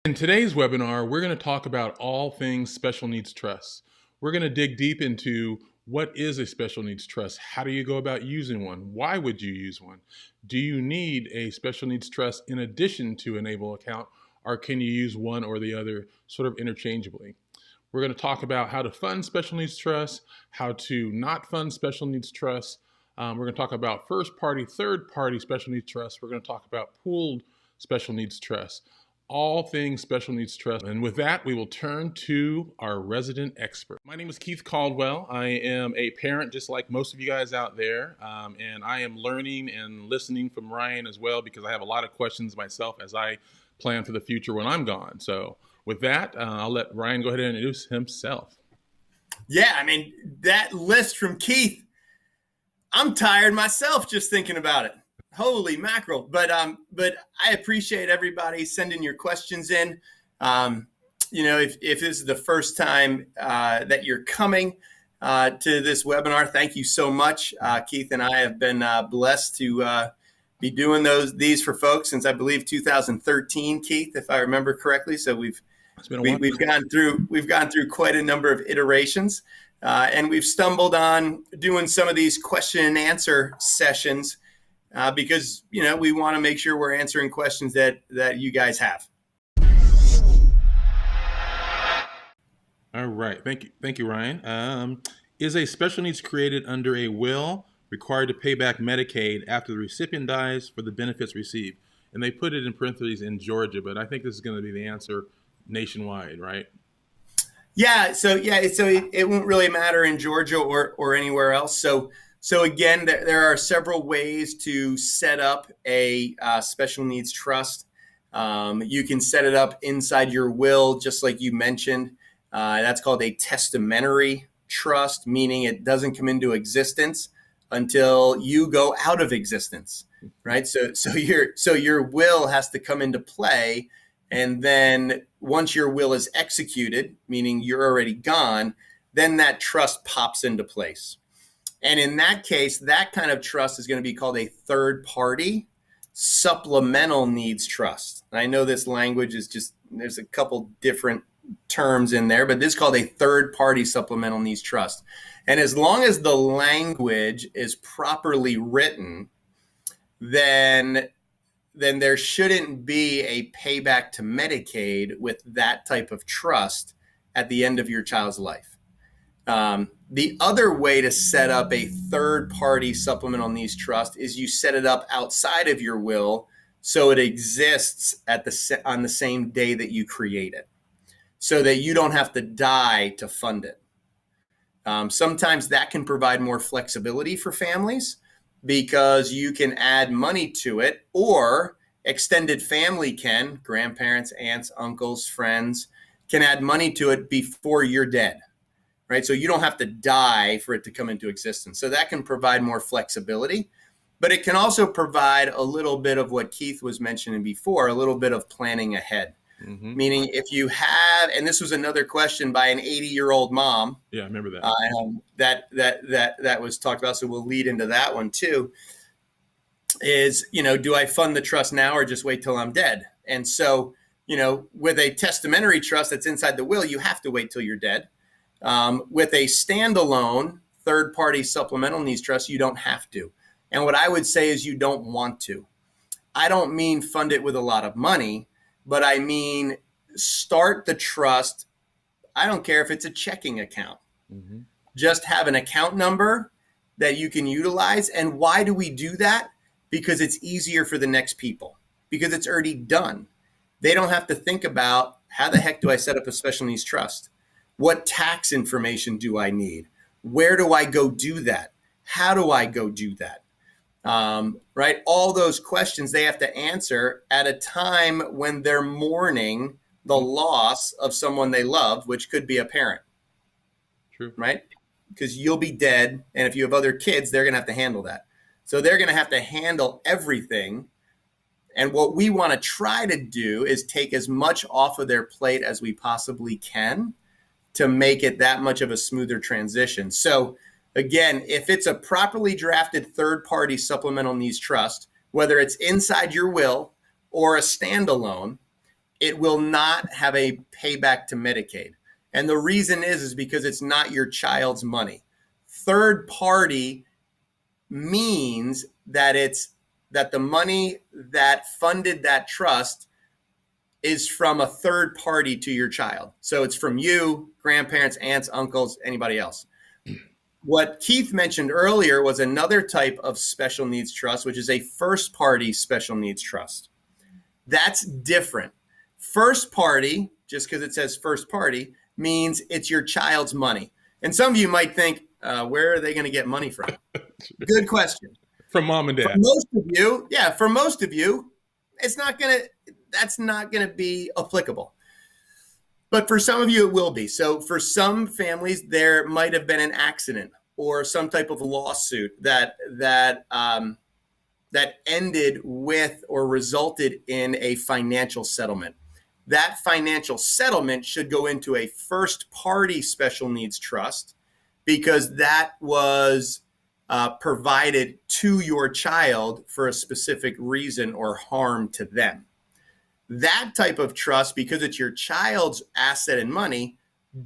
In today's webinar, we're going to talk about all things special needs trusts. We're going to dig deep into what is a special needs trust? How do you go about using one? Why would you use one? Do you need a special needs trust in addition to an ABLE account, or can you use one or the other sort of interchangeably? We're going to talk about how to fund special needs trusts, how to not fund special needs trusts. We're going to talk about first party, third party special needs trusts. We're going to talk about pooled special needs trusts. All things special needs trust. And with that, we will turn to our resident expert. My name is Keith Caldwell. I am a parent just like most of you guys out there. And I am learning and listening from Ryan as well, because I have a lot of questions myself as I plan for the future when I'm gone. So with that, I'll let Ryan go ahead and introduce himself. Yeah, I mean, that list from Keith, I'm tired myself just thinking about it. Holy mackerel. But I appreciate everybody sending your questions in. If this is the first time that you're coming to this webinar, thank you so much. Keith and I have been blessed to be doing these for folks since I believe 2013, Keith, if I remember correctly. So we've gone through quite a number of iterations, and we've stumbled on doing some of these question and answer sessions because, we want to make sure we're answering questions that you guys have. All right. Thank you, Ryan. Is a special needs created under a will required to pay back Medicaid after the recipient dies for the benefits received? And they put it in parentheses in Georgia, but I think this is going to be the answer nationwide, right? Yeah. So it won't really matter in Georgia or anywhere else. So again, there are several ways to set up a special needs trust. You can set it up inside your will, just like you mentioned. That's called a testamentary trust, meaning it doesn't come into existence until you go out of existence, right? So your will has to come into play, and then once your will is executed, meaning you're already gone, then that trust pops into place. And in that case, that kind of trust is going to be called a third-party supplemental needs trust. And I know this language is there's a couple different terms in there, but this is called a third-party supplemental needs trust. And as long as the language is properly written, then there shouldn't be a payback to Medicaid with that type of trust at the end of your child's life. The other way to set up a third-party supplemental needs trust is you set it up outside of your will, so it exists on the same day that you create it, so that you don't have to die to fund it. Sometimes that can provide more flexibility for families because you can add money to it, or extended family can, grandparents, aunts, uncles, friends, can add money to it before you're dead. Right? So you don't have to die for it to come into existence. So that can provide more flexibility, but it can also provide a little bit of what Keith was mentioning before, a little bit of planning ahead. Mm-hmm. Meaning if you have, and this was another question by an 80-year-old mom. Yeah, I remember that. That was talked about. So we'll lead into that one too. Is, do I fund the trust now or just wait till I'm dead? And so, with a testamentary trust that's inside the will, you have to wait till you're dead. With a standalone third-party supplemental needs trust, you don't have to. And what I would say is you don't want to. I don't mean fund it with a lot of money, but I mean start the trust. I don't care if it's a checking account. Mm-hmm. Just have an account number that you can utilize. And why do we do that? Because it's easier for the next people, because it's already done. They don't have to think about, how the heck do I set up a special needs trust? What tax information do I need? Where do I go do that? How do I go do that? Right? All those questions they have to answer at a time when they're mourning the loss of someone they love, which could be a parent. True. Right? Because you'll be dead. And if you have other kids, they're going to have to handle that. So they're going to have to handle everything. And what we want to try to do is take as much off of their plate as we possibly can to make it that much of a smoother transition. So again, if it's a properly drafted third-party supplemental needs trust, whether it's inside your will or a standalone, it will not have a payback to Medicaid. And the reason is because it's not your child's money. Third party means that the money that funded that trust is from a third party to your child. So it's from you, grandparents, aunts, uncles, anybody else. What Keith mentioned earlier was another type of special needs trust, which is a first party special needs trust. That's different. First party, just because it says first party, means it's your child's money. And some of you might think, where are they going to get money from? Good question. From mom and dad. For most of you, that's not going to be applicable. But for some of you, it will be. So for some families, there might have been an accident or some type of lawsuit that ended with or resulted in a financial settlement. That financial settlement should go into a first party special needs trust because that was provided to your child for a specific reason or harm to them. That type of trust, because it's your child's asset and money,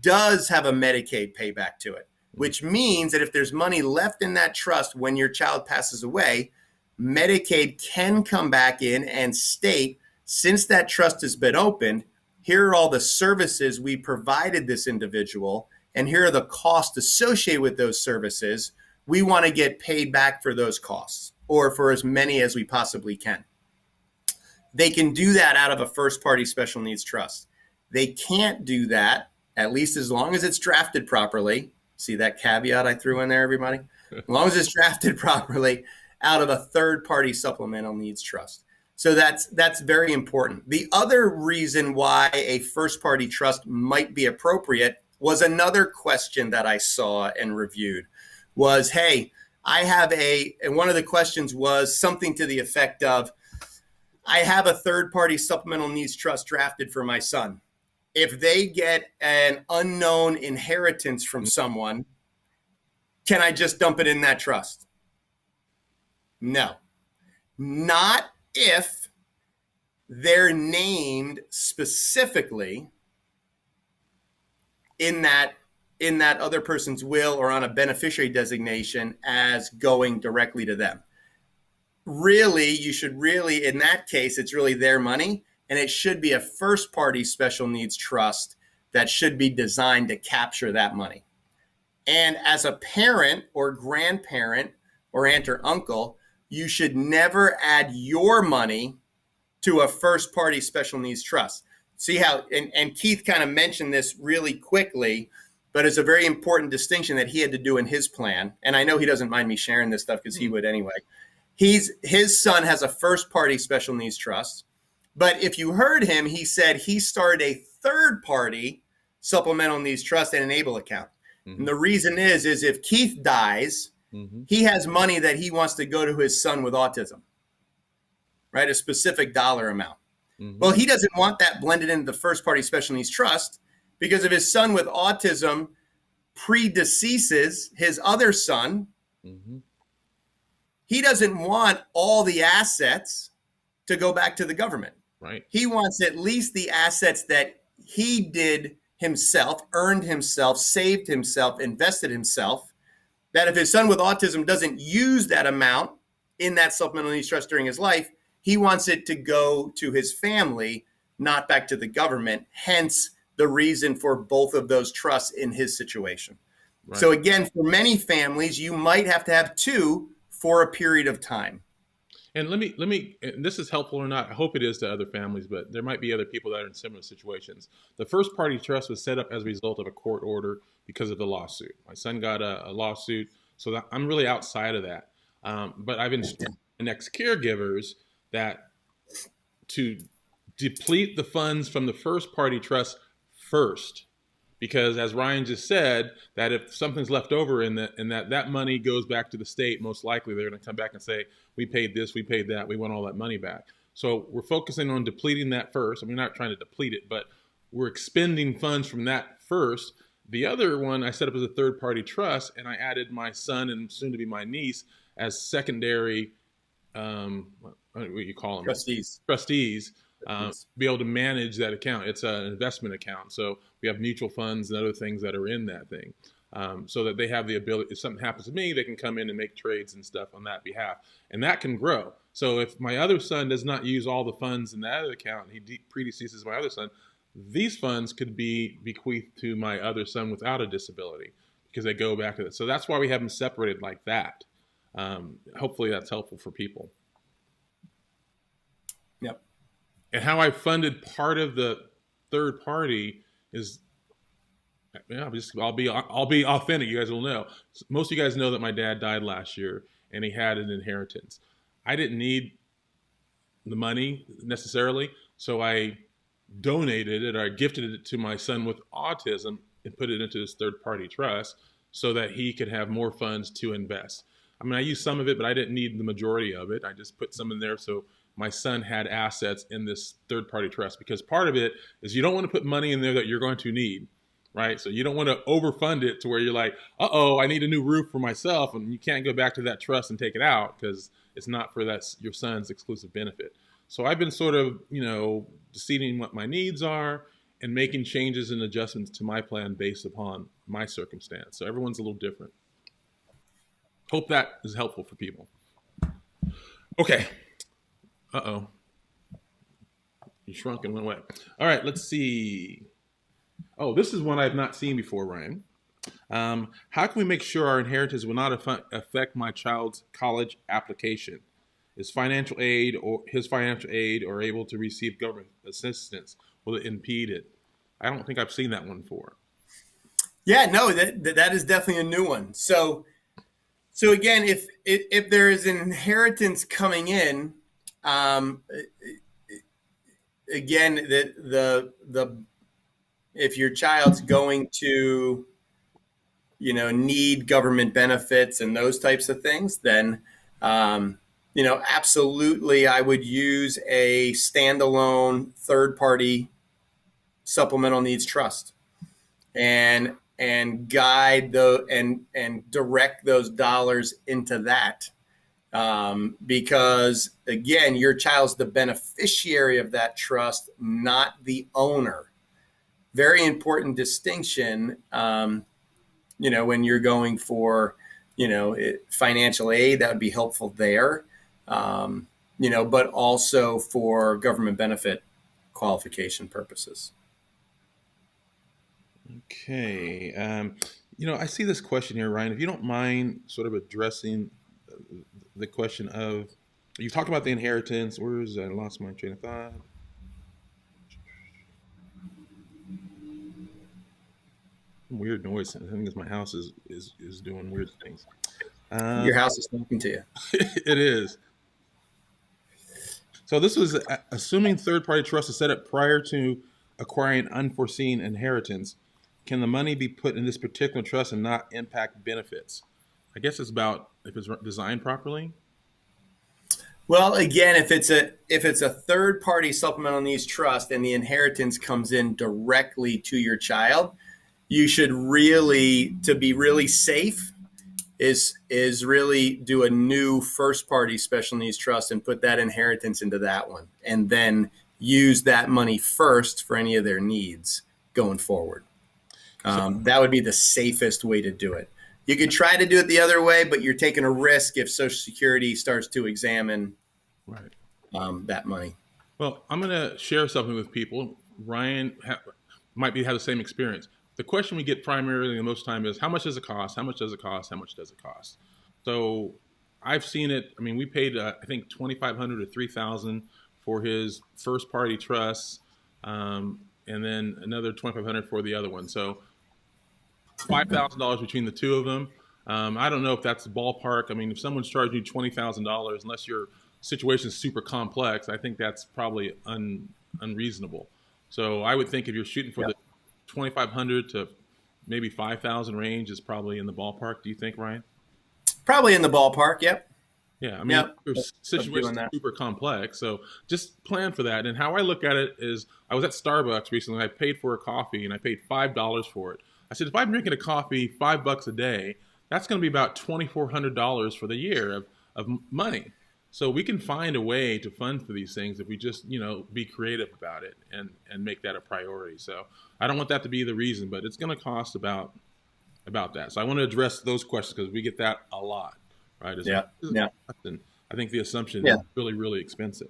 does have a Medicaid payback to it, which means that if there's money left in that trust when your child passes away, Medicaid can come back in and state, since that trust has been opened, here are all the services we provided this individual, and here are the costs associated with those services. We want to get paid back for those costs, or for as many as we possibly can. They can do that out of a first party special needs trust. They can't do that, at least as long as it's drafted properly. See that caveat I threw in there, everybody? As long as it's drafted properly, out of a third party supplemental needs trust. So that's very important. The other reason why a first party trust might be appropriate was another question that I saw and reviewed was, hey, and one of the questions was something to the effect of, I have a third party supplemental needs trust drafted for my son. If they get an unknown inheritance from someone, can I just dump it in that trust? No, not if they're named specifically in that other person's will or on a beneficiary designation as going directly to them. Really, in that case, it's really their money, and it should be a first party special needs trust that should be designed to capture that money. And as a parent or grandparent or aunt or uncle, you should never add your money to a first party special needs trust. See how, and Keith kind of mentioned this really quickly, but it's a very important distinction that he had to do in his plan. And I know he doesn't mind me sharing this stuff because he would anyway. His son has a first party special needs trust, but if you heard him, he said he started a third party supplemental needs trust and enable account. Mm-hmm. And the reason is if Keith dies, mm-hmm. he has money that he wants to go to his son with autism, right? A specific dollar amount. Mm-hmm. Well, he doesn't want that blended into the first party special needs trust because if his son with autism predeceases his other son, mm-hmm. he doesn't want all the assets to go back to the government. Right. He wants at least the assets that he did himself, earned himself, saved himself, invested himself, that if his son with autism doesn't use that amount in that supplemental needs trust during his life, he wants it to go to his family, not back to the government. Hence the reason for both of those trusts in his situation. Right. So again, for many families, you might have to have two for a period of time. And let me, and this is helpful or not, I hope it is to other families, but there might be other people that are in similar situations. The first party trust was set up as a result of a court order because of the lawsuit. My son got a lawsuit, so that I'm really outside of that. But I've instructed the next caregivers that to deplete the funds from the first party trust first. Because as Ryan just said, that if something's left over in that money goes back to the state, most likely they're going to come back and say, we paid this, we paid that, we want all that money back. So we're focusing on depleting that first. I mean, we're not trying to deplete it, but we're expending funds from that first. The other one I set up as a third party trust, and I added my son and soon to be my niece as secondary, what do you call them? Trustees. Yes. be able to manage that account. It's an investment account. So we have mutual funds and other things that are in that thing. So that they have the ability, if something happens to me, they can come in and make trades and stuff on that behalf. And that can grow. So if my other son does not use all the funds in that other account, and he predeceases my other son, these funds could be bequeathed to my other son without a disability because they go back to that. So that's why we have them separated like that. Hopefully that's helpful for people. Yep. And how I funded part of the third party is, yeah, I'll be authentic. You guys will know. Most of you guys know that my dad died last year, and he had an inheritance. I didn't need the money necessarily, so I donated it or I gifted it to my son with autism and put it into this third party trust so that he could have more funds to invest. I mean, I used some of it, but I didn't need the majority of it. I just put some in there so my son had assets in this third party trust, because part of it is you don't want to put money in there that you're going to need, right? So you don't want to overfund it to where you're like, uh-oh, I need a new roof for myself, and you can't go back to that trust and take it out because it's not for that your son's exclusive benefit. So I've been sort of, deciding what my needs are and making changes and adjustments to my plan based upon my circumstance. So everyone's a little different. Hope that is helpful for people. Okay. Uh-oh. You shrunk and went away. All right, let's see. Oh, this is one I've not seen before, Ryan. How can we make sure our inheritance will not affect my child's college application? Is financial aid or his financial aid or able to receive government assistance? Will it impede it? I don't think I've seen that one before. Yeah, no, that is definitely a new one. So again, if there is an inheritance coming in, again, the if your child's going to, need government benefits and those types of things, then absolutely, I would use a standalone third-party supplemental needs trust, and guide and direct those dollars into that, because again, your child's the beneficiary of that trust, not the owner. Very important distinction. When you're going for, financial aid, that would be helpful there. But also for government benefit qualification purposes. Okay. I see this question here, Ryan. If you don't mind sort of addressing the question of, you talked about the inheritance. I lost my train of thought. Weird noise. I think it's my house is doing weird things. Your house is talking to you. It is. So this was assuming third-party trust is set up prior to acquiring unforeseen inheritance. Can the money be put in this particular trust and not impact benefits? I guess it's about if it's designed properly. Well, again, if it's a third-party supplemental needs trust and the inheritance comes in directly to your child, you should really, to be really safe, is really do a new first-party special needs trust and put that inheritance into that one, and then use that money first for any of their needs going forward. That would be the safest way to do it. You could try to do it the other way, but you're taking a risk if Social Security starts to examine that money. Well, I'm going to share something with people. Ryan might have the same experience. The question we get primarily the most time is, how much does it cost? How much does it cost? How much does it cost? So I've seen it. I mean, we paid, I think, $2,500 to $3,000 for his first party trust, and then another $2,500 for the other one. So $5,000 between the two of them. I don't know if that's the ballpark. I mean, if someone's charging you $20,000, unless your situation is super complex, I think that's probably unreasonable. So I would think if you're shooting for the 2,500 to maybe 5,000 range is probably in the ballpark. Do you think, Ryan? Probably in the ballpark. Yep. Yeah. I mean, your situation is super complex. So just plan for that. And how I look at it is, I was at Starbucks recently. I paid for a coffee and I paid $5 for it. I said, if I'm drinking a coffee $5 a day, that's going to be about $2,400 for the year of money. So we can find a way to fund for these things if we just, be creative about it and make that a priority. So I don't want that to be the reason, but it's going to cost about that. So I want to address those questions because we get that a lot, right? Yeah. Yeah. And I think the assumption Yeah. is really, really expensive.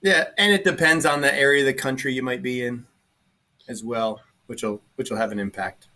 Yeah. And it depends on the area of the country you might be in as well, which will have an impact.